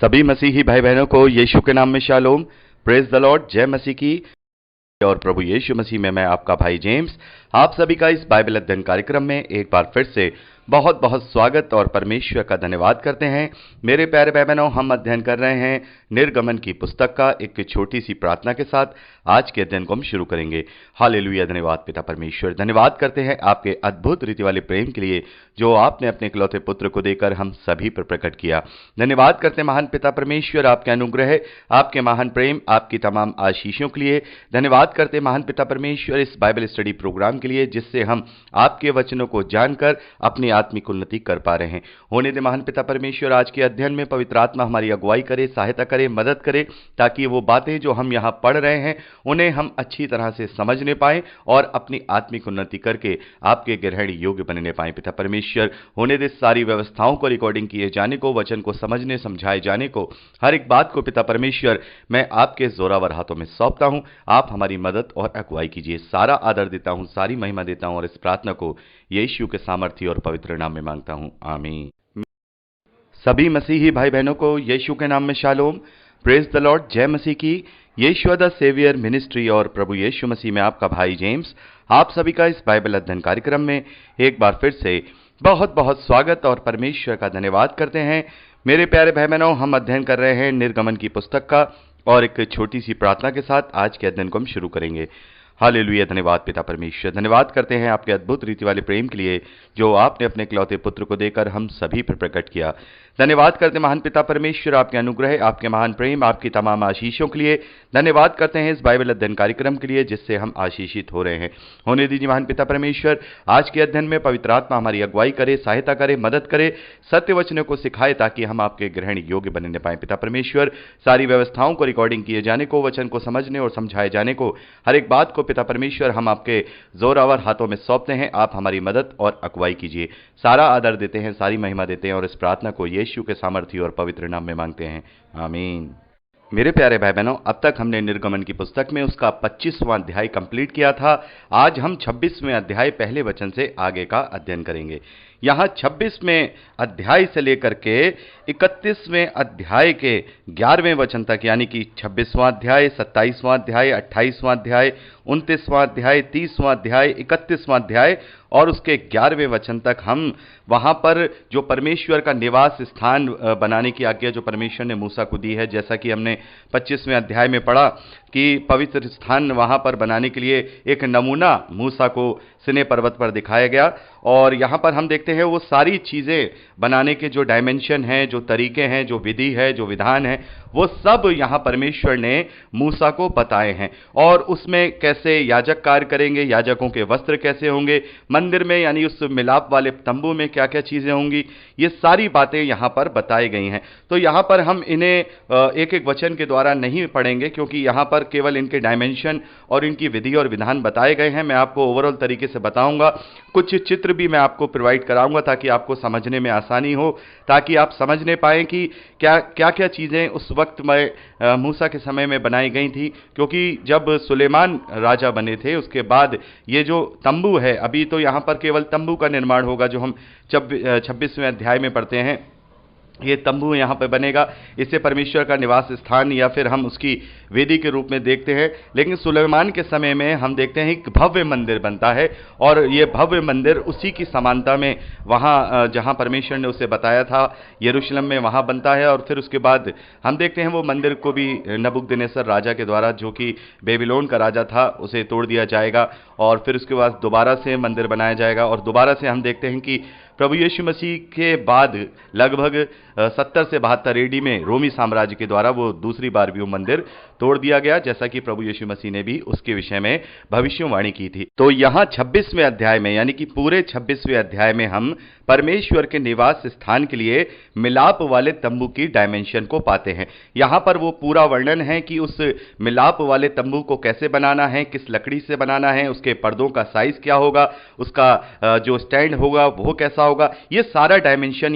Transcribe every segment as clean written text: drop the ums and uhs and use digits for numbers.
सभी मसीही भाई बहनों को यीशु के नाम में शालोम, प्रेज द लॉर्ड, जय मसीह की। और प्रभु यीशु मसीह में मैं आपका भाई जेम्स आप सभी का इस बाइबल अध्ययन कार्यक्रम में एक बार फिर से बहुत बहुत स्वागत और परमेश्वर का धन्यवाद करते हैं। मेरे प्यारे भाई बहनों, हम अध्ययन कर रहे हैं निर्गमन की पुस्तक का। एक छोटी सी प्रार्थना के साथ आज के अध्ययन को हम शुरू करेंगे। हालेलुया, धन्यवाद पिता परमेश्वर, धन्यवाद करते हैं आपके अद्भुत रीति वाले प्रेम के लिए जो आपने अपने इकलौते पुत्र को देकर हम सभी पर प्रकट किया। धन्यवाद करते हैं महान पिता परमेश्वर आपके अनुग्रह, आपके महान प्रेम, आपकी तमाम आशीषों के लिए। धन्यवाद करते हैं महान पिता परमेश्वर इस बाइबल स्टडी प्रोग्राम के लिए जिससे हम आपके वचनों को जानकर अपनी आत्मिक उन्नति कर पा रहे हैं। होने दे महान पिता परमेश्वर आज के अध्ययन में पवित्र आत्मा हमारी अगुवाई करे, सहायता करे, मदद करे, ताकि वो बातें जो हम यहाँ पढ़ रहे हैं उन्हें हम अच्छी तरह से समझने पाएं और अपनी आत्मिक उन्नति करके आपके ग्रहण योग्य बनने पाएं। पिता परमेश्वर, होने दे सारी व्यवस्थाओं को रिकॉर्डिंग किए जाने को, वचन को समझने समझाए जाने को, हर एक बात को पिता परमेश्वर मैं आपके जोरावर हाथों में सौंपता हूं। आप हमारी मदद और अगुवाई कीजिए। सारा आदर देता हूं, सारी महिमा देता हूं और इस प्रार्थना को यीशु के सामर्थ्य और पवित्र नाम में मांगता हूं, आमीन। सभी मसीही भाई बहनों को यीशु के नाम में शालोम, प्रेज द लॉर्ड, जय मसीह की। यीशु द सेवियर मिनिस्ट्री और प्रभु यीशु मसीह में आपका भाई जेम्स आप सभी का इस बाइबल अध्ययन कार्यक्रम में एक बार फिर से बहुत बहुत स्वागत और परमेश्वर का धन्यवाद करते हैं। मेरे प्यारे भाई बहनों, हम अध्ययन कर रहे हैं निर्गमन की पुस्तक का और एक छोटी सी प्रार्थना के साथ आज के अध्ययन को हम शुरू करेंगे। हालेलुया, धन्यवाद पिता परमेश्वर, धन्यवाद करते हैं आपके अद्भुत रीति वाले प्रेम के लिए जो आपने अपने इकलौते पुत्र को देकर हम सभी पर प्रकट किया। धन्यवाद करते हैं महान पिता परमेश्वर आपके अनुग्रह, आपके महान प्रेम, आपकी तमाम आशीषों के लिए। धन्यवाद करते हैं इस बाइबल अध्ययन कार्यक्रम के लिए जिससे हम आशीषित हो रहे हैं। होने दीजिए महान पिता परमेश्वर आज के अध्ययन में पवित्र आत्मा हमारी अगुवाई करे, सहायता करे, मदद करे, सत्य वचनों को सिखाए ताकि हम आपके ग्रहण योग्य बनने पाए। पिता परमेश्वर, सारी व्यवस्थाओं को रिकॉर्डिंग किए जाने को, वचन को समझने और समझाए जाने को, हर एक बात को पिता परमेश्वर हम आपके जोरावर हाथों में सौंपते हैं। आप हमारी मदद और अगुवाई कीजिए। सारा आदर देते हैं, सारी महिमा देते हैं और इस प्रार्थना को यीशु के सामर्थ्य और पवित्र नाम में मांगते हैं, आमीन। मेरे प्यारे भाई बहनों, अब तक हमने निर्गमन की पुस्तक में उसका 25वां अध्याय कंप्लीट किया था। आज हम 26वें अध्याय पहले वचन से आगे का अध्ययन करेंगे। यहाँ 26वें अध्याय से लेकर के 31वें अध्याय के 11वें वचन तक, यानी कि 26वां अध्याय, 27वां अध्याय, 28वां अध्याय, 29वां अध्याय, 30वां अध्याय, 31वां अध्याय और उसके 11वें वचन तक हम वहाँ पर जो परमेश्वर का निवास स्थान बनाने की आज्ञा जो परमेश्वर ने मूसा को दी है, जैसा कि हमने 25वें अध्याय में पढ़ा कि पवित्र स्थान वहाँ पर बनाने के लिए एक नमूना मूसा को सिने पर्वत पर दिखाया गया। और यहाँ पर हम देखते हैं वो सारी चीज़ें बनाने के जो डायमेंशन हैं, जो तरीके हैं, जो विधि है, जो विधान है, वो सब यहाँ परमेश्वर ने मूसा को बताए हैं। और उसमें कैसे याजक कार्य करेंगे, याजकों के वस्त्र कैसे होंगे, मंदिर में यानी उस मिलाप वाले तंबू में क्या क्या चीज़ें होंगी, ये सारी बातें यहाँ पर बताई गई हैं। तो यहाँ पर हम इन्हें एक एक वचन के द्वारा नहीं पढ़ेंगे क्योंकि यहाँ पर केवल इनके डायमेंशन और इनकी विधि और विधान बताए गए हैं। मैं आपको ओवरऑल तरीके से बताऊंगा, कुछ चित्र भी मैं आपको प्रोवाइड कराऊंगा ताकि आपको समझने में आसानी हो, ताकि आप समझने पाएं कि क्या क्या चीज़ें उस वक्त में मूसा के समय में बनाई गई थी। क्योंकि जब सुलेमान राजा बने थे उसके बाद ये जो तंबू है, अभी तो यहाँ पर केवल तंबू का निर्माण होगा जो हम 26वें अध्याय में पढ़ते हैं, ये तंबू यहाँ पर बनेगा। इसे परमेश्वर का निवास स्थान या फिर हम उसकी वेदी के रूप में देखते हैं। लेकिन सुलेमान के समय में हम देखते हैं एक भव्य मंदिर बनता है और ये भव्य मंदिर उसी की समानता में वहाँ जहाँ परमेश्वर ने उसे बताया था यरूशलेम में वहाँ बनता है। और फिर उसके बाद हम देखते हैं वो मंदिर को भी नबूकदनेस्सर राजा के द्वारा, जो कि बेबीलोन का राजा था, उसे तोड़ दिया जाएगा और फिर उसके बाद दोबारा से मंदिर बनाया जाएगा। और दोबारा से हम देखते हैं कि प्रभु यीशु मसीह के बाद लगभग 70 से 72 एडी में रोमी साम्राज्य के द्वारा वो दूसरी बार भी वो मंदिर तोड़ दिया गया, जैसा कि प्रभु यीशु मसीह ने भी उसके विषय में भविष्यवाणी की थी। तो यहाँ 26वें अध्याय में, यानी कि पूरे 26वें अध्याय में हम परमेश्वर के निवास स्थान के लिए मिलाप वाले तंबू की डायमेंशन को पाते हैं। यहाँ पर वो पूरा वर्णन है कि उस मिलाप वाले तंबू को कैसे बनाना है, किस लकड़ी से बनाना है, उसके पर्दों का साइज क्या होगा, उसका जो स्टैंड होगा वो कैसा कैसा होगा, ये सारा डायमेंशन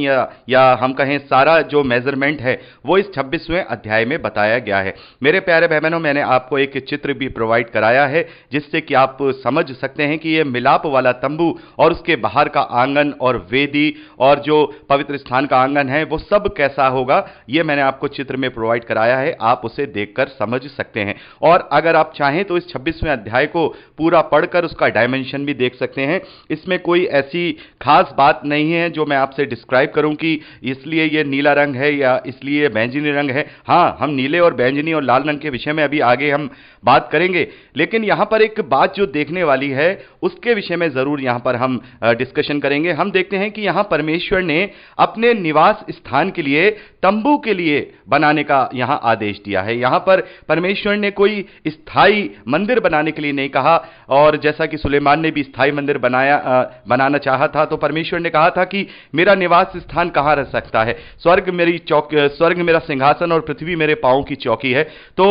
या हम कहें सारा जो मेजरमेंट है वो इस 26वें अध्याय में बताया गया है। मेरे प्यारे भाई बहनों, मैंने आपको एक चित्र भी प्रोवाइड कराया है जिससे कि आप समझ सकते हैं कि ये मिलाप वाला तंबू और उसके बाहर का आंगन और वेदी और जो पवित्र स्थान का आंगन है वो सब कैसा होगा, ये मैंने आपको चित्र में प्रोवाइड कराया है, आप उसे देखकर समझ सकते हैं। और अगर आप चाहें तो इस 26वें अध्याय को पूरा पढ़कर उसका डायमेंशन भी देख सकते हैं। इसमें कोई ऐसी खास बात नहीं है जो मैं आपसे डिस्क्राइब करूं कि इसलिए ये नीला रंग है या इसलिए बैंगनी रंग है। हाँ, हम नीले और बैंगनी और लाल रंग के विषय में अभी आगे हम बात करेंगे, लेकिन यहां पर एक बात जो देखने वाली है उसके विषय में जरूर यहां पर हम डिस्कशन करेंगे। हम देखते हैं कि यहां परमेश्वर ने अपने निवास स्थान के लिए तंबू के लिए बनाने का यहां आदेश दिया है। यहां पर परमेश्वर ने कोई स्थायी मंदिर बनाने के लिए नहीं कहा, और जैसा कि सुलेमान ने भी स्थायी मंदिर बनाना चाहा था, तो परमेश्वर ने कहा था कि मेरा निवास स्थान कहां रह सकता है, स्वर्ग मेरी चौकी, स्वर्ग मेरा सिंहासन और पृथ्वी मेरे पांव की चौकी है। तो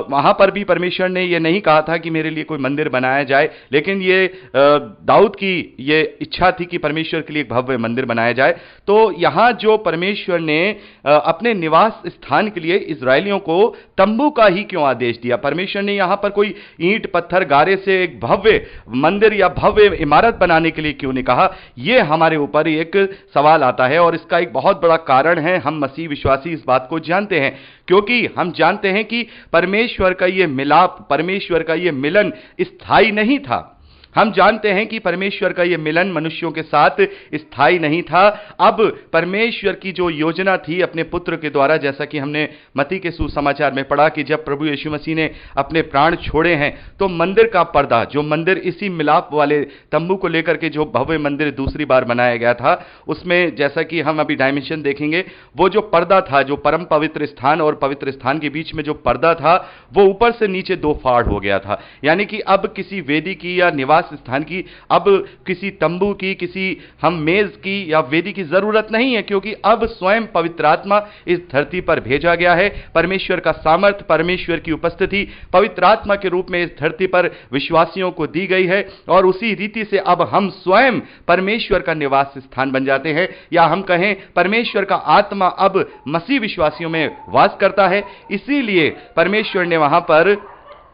वहां पर भी परमेश्वर ने यह नहीं कहा था कि मेरे लिए कोई मंदिर बनाया जाए, लेकिन ये दाऊद की ये इच्छा थी कि परमेश्वर के लिए एक भव्य मंदिर बनाया जाए। तो यहां जो परमेश्वर ने अपने निवास स्थान के लिए इजरायलियों को तंबू का ही क्यों आदेश दिया? परमेश्वर ने यहां पर कोई ईंट पत्थर गारे से एक भव्य मंदिर या भव्य इमारत बनाने के लिए क्यों नहीं कहा? यह हमारे ऊपर एक सवाल आता है, और इसका एक बहुत बड़ा कारण है, हम मसीह विश्वासी इस बात को जानते हैं, क्योंकि हम जानते हैं कि परमेश्वर का यह मिलाप, परमेश्वर का यह मिलन स्थायी नहीं था। हम जानते हैं कि परमेश्वर का यह मिलन मनुष्यों के साथ स्थायी नहीं था। अब परमेश्वर की जो योजना थी अपने पुत्र के द्वारा, जैसा कि हमने मत्ती के सुसमाचार में पढ़ा कि जब प्रभु यीशु मसीह ने अपने प्राण छोड़े हैं, तो मंदिर का पर्दा, जो मंदिर इसी मिलाप वाले तंबू को लेकर के जो भव्य मंदिर दूसरी बार बनाया गया था, उसमें जैसा कि हम अभी डायमेंशन देखेंगे, वो जो पर्दा था, जो परम पवित्र स्थान और पवित्र स्थान के बीच में जो पर्दा था, वो ऊपर से नीचे दो फाड़ हो गया था। यानी कि अब किसी वेदी की या निवास स्थान की, अब किसी तंबू की, किसी हम मेज की या वेदी की जरूरत नहीं है, क्योंकि अब स्वयं पवित्र आत्मा इस धरती पर भेजा गया है। परमेश्वर का सामर्थ, परमेश्वर की उपस्थिति पवित्र आत्मा के रूप में इस धरती पर विश्वासियों को दी गई है, और उसी रीति से अब हम स्वयं परमेश्वर का निवास स्थान बन जाते हैं, या हम कहें परमेश्वर का आत्मा अब मसीह विश्वासियों में वास करता है। इसीलिए परमेश्वर ने वहां पर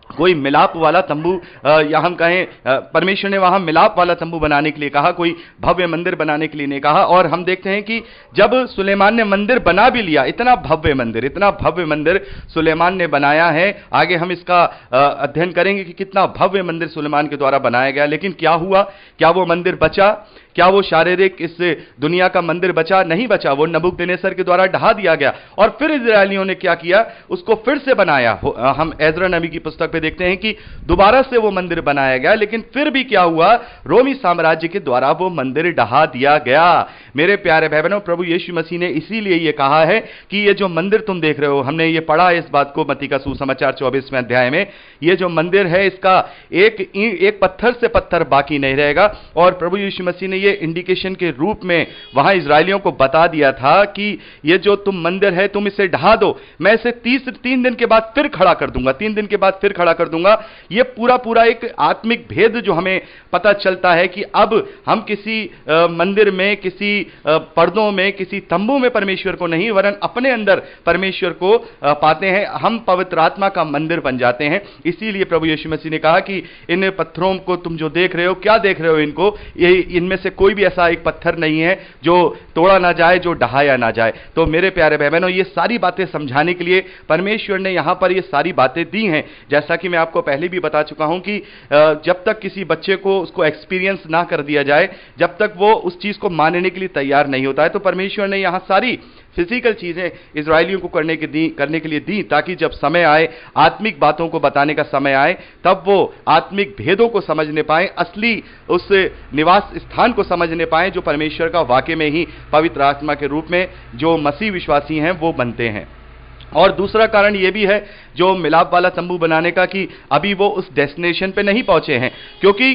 कोई मिलाप वाला तंबू, या हम कहें परमेश्वर ने वहां मिलाप वाला तंबू बनाने के लिए कहा, कोई भव्य मंदिर बनाने के लिए नहीं कहा। और हम देखते हैं कि जब सुलेमान ने मंदिर बना भी लिया, इतना भव्य मंदिर सुलेमान ने बनाया है। आगे हम इसका अध्ययन करेंगे कि कितना भव्य मंदिर सुलेमान के द्वारा बनाया गया, लेकिन क्या हुआ? क्या वो मंदिर बचा? क्या वो शारीरिक इस दुनिया का मंदिर बचा? नहीं बचा। वो नबूकदनेस्सर के द्वारा ढा दिया गया, और फिर इजरायलियों ने क्या किया? उसको फिर से बनाया। हम एजरा नबी की पुस्तक पे देखते हैं कि दोबारा से वो मंदिर बनाया गया, लेकिन फिर भी क्या हुआ? रोमी साम्राज्य के द्वारा वो मंदिर ढहा दिया गया। मेरे प्यारे भाई बहनों, प्रभु यीशु मसीह ने इसीलिए ये कहा है कि ये जो मंदिर तुम देख रहे हो, हमने ये पढ़ा इस बात को मत्ती का सुसमाचार 24वें अध्याय में, ये जो मंदिर है इसका एक पत्थर से पत्थर बाकी नहीं रहेगा। और प्रभु यीशु मसीह ने ये इंडिकेशन के रूप में वहां इजरायलियों को बता दिया था कि ये जो तुम मंदिर है, तुम इसे ढहा दो, मैं इसे 3 दिन के बाद फिर खड़ा कर दूंगा, 3 दिन के बाद फिर खड़ा कर दूंगा। ये पूरा एक आत्मिक भेद जो हमें पता चलता है कि अब हम किसी मंदिर में, किसी पर्दों में, किसी तंबू में परमेश्वर को नहीं, वरन अपने अंदर परमेश्वर को पाते हैं। हम पवित्र आत्मा का मंदिर बन जाते हैं। इसीलिए प्रभु यीशु मसीह ने कहा कि इन पत्थरों को तुम जो देख रहे हो, क्या देख रहे हो इनको? ये इनमें से कोई भी ऐसा एक पत्थर नहीं है जो तोड़ा ना जाए, जो ढहाया ना जाए। तो मेरे प्यारे भाई बहनों, ये सारी बातें समझाने के लिए परमेश्वर ने यहां पर ये सारी बातें दी हैं। जैसा कि मैं आपको पहले भी बता चुका हूं कि जब तक किसी बच्चे को उसको एक्सपीरियंस ना कर दिया जाए, जब तक वो उस चीज को मानने के लिए तैयार नहीं होता है, तो परमेश्वर ने यहां सारी फिजिकल चीजें इजरायलियों को करने के लिए दी, ताकि जब समय आए, आत्मिक बातों को बताने का समय आए, तब वो आत्मिक भेदों को समझने पाए, असली उस निवास स्थान को समझने पाए जो परमेश्वर का वाकई में ही पवित्र आत्मा के रूप में जो मसीह विश्वासी हैं वो बनते हैं। और दूसरा कारण यह भी है जो मिलाप वाला तंबू बनाने का कि अभी वो उस डेस्टिनेशन पे नहीं पहुंचे हैं, क्योंकि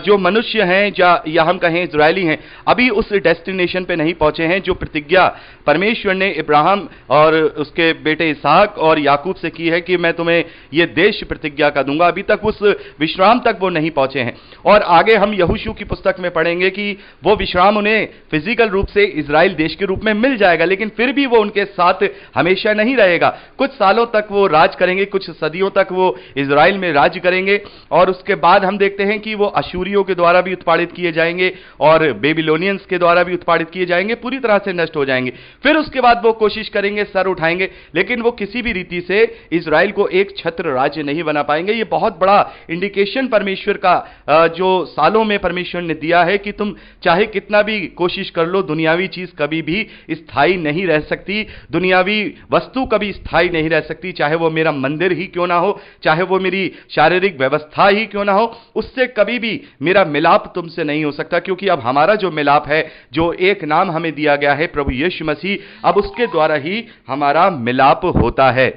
जो मनुष्य हैं या हम कहें इजरायली हैं, अभी उस डेस्टिनेशन पे नहीं पहुंचे हैं जो प्रतिज्ञा परमेश्वर ने इब्राहिम और उसके बेटे इसहाक और याकूब से की है कि मैं तुम्हें ये देश प्रतिज्ञा का दूंगा। अभी तक उस विश्राम तक वो नहीं पहुंचे हैं। और आगे हम यहोशू की पुस्तक में पढ़ेंगे कि वो विश्राम उन्हें फिजिकल रूप से इजराइल देश के रूप में मिल जाएगा, लेकिन फिर भी वो उनके साथ हमेशा नहीं रहेगा। कुछ सालों तक वो राज करेंगे, कुछ सदियों तक वो इजराइल में राज करेंगे, और उसके बाद हम देखते हैं कि वो अशूरियों के द्वारा भी उत्पादित किए जाएंगे और बेबीलोनियंस के द्वारा भी उत्पादित किए जाएंगे, पूरी तरह से नष्ट हो जाएंगे। फिर उसके बाद वो कोशिश करेंगे, सर उठाएंगे, लेकिन वो किसी भी रीति से इजराइल को एक छत्र राज्य नहीं बना पाएंगे। ये बहुत बड़ा इंडिकेशन परमेश्वर का जो सालों में परमेश्वर ने दिया है कि तुम चाहे कितना भी कोशिश कर लो, दुनियावी चीज कभी भी स्थायी नहीं रह सकती, दुनियावी वस्तु कभी स्थायी नहीं रह सकती, चाहे वो मेरा मंदिर ही क्यों ना हो, चाहे वो मेरी शारीरिक व्यवस्था ही क्यों ना हो, उससे कभी भी मेरा मिलाप तुमसे नहीं हो सकता। क्योंकि अब हमारा जो मिलाप है, जो एक नाम हमें दिया गया है प्रभु यीशु मसीह, अब उसके द्वारा ही हमारा मिलाप होता है।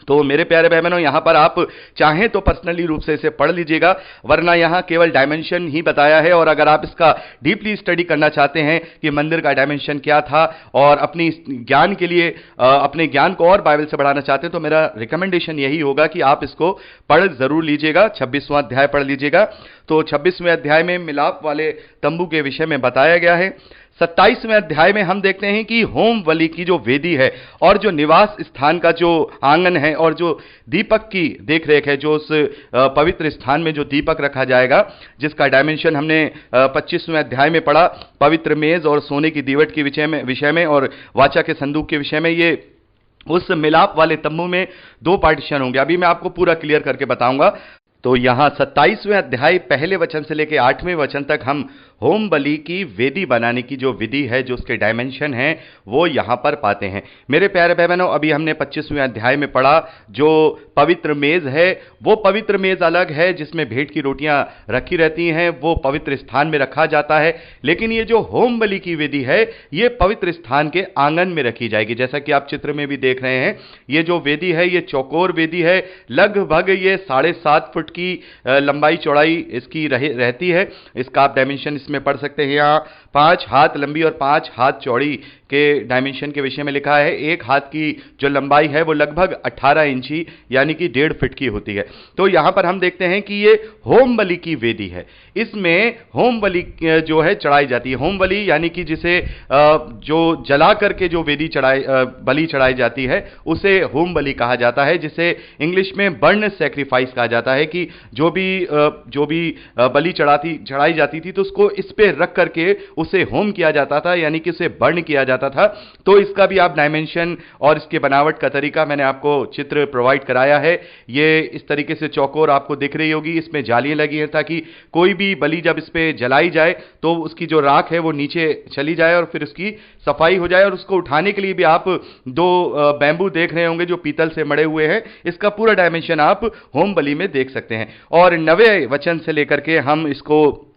तो मेरे प्यारे भाई बहनों, यहां पर आप चाहें तो पर्सनली रूप से इसे पढ़ लीजिएगा, वरना यहां केवल डायमेंशन ही बताया है। और अगर आप इसका डीपली स्टडी करना चाहते हैं कि मंदिर का डायमेंशन क्या था और अपनी ज्ञान के लिए अपने ज्ञान को और बाइबल से बढ़ाना चाहते हैं, तो मेरा रिकमेंडेशन यही होगा कि आप इसको पढ़ जरूर लीजिएगा, 26वां अध्याय पढ़ लीजिएगा। तो 26वें अध्याय में मिलाप वाले तंबू के विषय में बताया गया है। 27वें अध्याय में हम देखते हैं कि होम बलि की जो वेदी है और जो निवास स्थान का जो आंगन है और जो दीपक की देखरेख है, जो उस पवित्र स्थान में जो दीपक रखा जाएगा, जिसका डायमेंशन हमने 25वें अध्याय में पढ़ा, पवित्र मेज और सोने की दीवट के विषय में और वाचा के संदूक के विषय में। ये उस मिलाप वाले तंबू में 2 पार्टीशन होंगे। अभी मैं आपको पूरा क्लियर करके बताऊंगा। तो यहां 27वें अध्याय पहले वचन से लेकर 8वें वचन तक हम होम बलि की वेदी बनाने की जो विधि है, जो उसके डायमेंशन है, वो यहां पर पाते हैं। मेरे प्यारे भाई बहनों, अभी हमने 25वें अध्याय में पढ़ा जो पवित्र मेज है, वो पवित्र मेज अलग है जिसमें भेंट की रोटियां रखी रहती हैं, वो पवित्र स्थान में रखा जाता है। लेकिन ये जो होम बलि की वेदी है, ये पवित्र स्थान के आंगन में रखी जाएगी। जैसा कि आप चित्र में भी देख रहे हैं, ये जो वेदी है, ये चौकोर वेदी है, लगभग ये 7.5 फुट की लंबाई चौड़ाई इसकी रहती है। इसका आप डायमेंशन में पढ़ सकते हैं। यहां 5 हाथ लंबी और 5 हाथ चौड़ी के डायमेंशन के विषय में लिखा है। एक हाथ की जो लंबाई है वो लगभग 18 इंची यानी कि 1.5 फीट की होती है। तो यहां पर हम देखते हैं कि ये होम बलि की वेदी है। इसमें होम बलि जो है चढ़ाई जाती है। होम बलि यानी कि जिसे जो जला करके जो वेदी बलि चढ़ाई जाती है, उसे होम बलि कहा जाता है, जिसे इंग्लिश में बर्न सैक्रिफाइस कहा जाता है। कि जो भी बलि चढ़ाई जाती थी, तो उसको इस पे रख करके उसे होम किया जाता था, यानी कि उसे बर्न किया जाता था। तो इसका भी आप डायमेंशन और इसके बनावट का तरीका मैंने आपको चित्र प्रोवाइड कराया है। ये इस तरीके से चौकोर आपको दिख रही होगी, इसमें जालियां लगी हैं ताकि कोई भी बलि जब इस पे जलाई जाए तो उसकी जो राख है वो नीचे चली जाए और फिर उसकी सफाई हो जाए। और उसको उठाने के लिए भी आप 2 बैम्बू देख रहे होंगे जो पीतल से मड़े हुए हैं। इसका पूरा डायमेंशन आप होम बलि में देख सकते हैं। और 9वें वचन से लेकर के हम इसको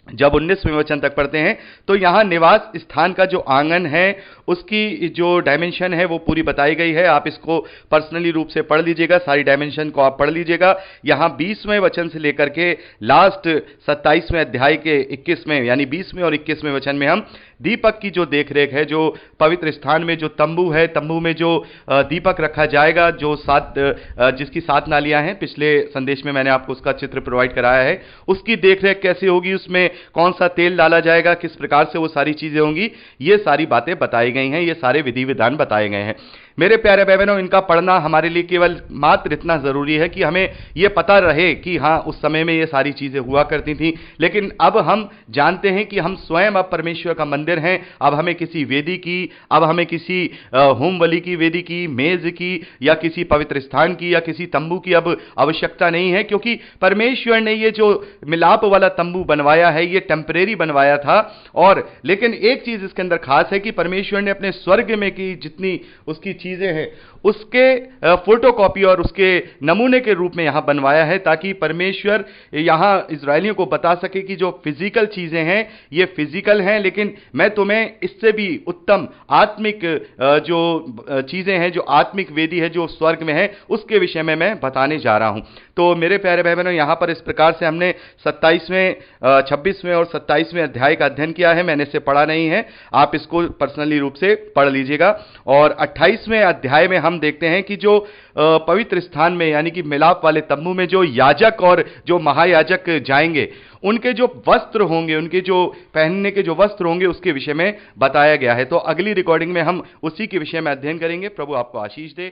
जब 19वें वचन तक पढ़ते हैं, तो यहां निवास स्थान का जो आंगन है, उसकी जो डायमेंशन है वो पूरी बताई गई है। आप इसको पर्सनली रूप से पढ़ लीजिएगा, सारी डायमेंशन को आप पढ़ लीजिएगा। यहां 20वें वचन से लेकर के लास्ट 27वें अध्याय के 21वें यानी 20वें और 21वें वचन में हम दीपक की जो देखरेख है, जो पवित्र स्थान में जो तंबू है, तंबू में जो दीपक रखा जाएगा, जो जिसकी 7 नालियां हैं, पिछले संदेश में मैंने आपको उसका चित्र प्रोवाइड कराया है, उसकी देखरेख कैसे होगी, उसमें कौन सा तेल डाला जाएगा, किस प्रकार से वो सारी चीजें होंगी, ये सारी बातें बताई गई हैं, ये सारे विधि विधान बताए गए हैं। मेरे प्यारे भाई बहनों, इनका पढ़ना हमारे लिए केवल मात्र इतना जरूरी है कि हमें यह पता रहे कि हाँ, उस समय में ये सारी चीजें हुआ करती थी। लेकिन अब हम जानते हैं कि हम स्वयं अब परमेश्वर का मंदिर हैं। अब हमें किसी वेदी की, अब हमें किसी होम बलि की वेदी की, मेज की, या किसी पवित्र स्थान की, या किसी तंबू की अब आवश्यकता नहीं है, क्योंकि परमेश्वर ने ये जो मिलाप वाला तंबू बनवाया है, ये टेम्परेरी बनवाया था। और लेकिन एक चीज इसके अंदर खास है कि परमेश्वर ने अपने स्वर्ग में की जितनी उसकी चीजें हैं उसके फोटोकॉपी और उसके नमूने के रूप में यहां बनवाया है, ताकि परमेश्वर यहां इजरायलियों को बता सके कि जो फिजिकल चीजें हैं ये फिजिकल हैं, लेकिन मैं तुम्हें इससे भी उत्तम आत्मिक जो चीजें हैं, जो आत्मिक वेदी है जो स्वर्ग में है, उसके विषय में मैं बताने जा रहा हूं। तो मेरे प्यारे भाई बहनों, यहां पर इस प्रकार से हमने 27वें 26वें और 27वें अध्याय का अध्ययन किया है। मैंने इसे पढ़ा नहीं है, आप इसको पर्सनली रूप से पढ़ लीजिएगा। और 28वें अध्याय में हम देखते हैं कि जो पवित्र स्थान में यानी कि मिलाप वाले तम्बू में जो याजक और जो महायाजक जाएंगे, उनके जो वस्त्र होंगे, उनके जो पहनने के जो वस्त्र होंगे, उसके विषय में बताया गया है। तो अगली रिकॉर्डिंग में हम उसी के विषय में अध्ययन करेंगे। प्रभु आपको आशीष दे।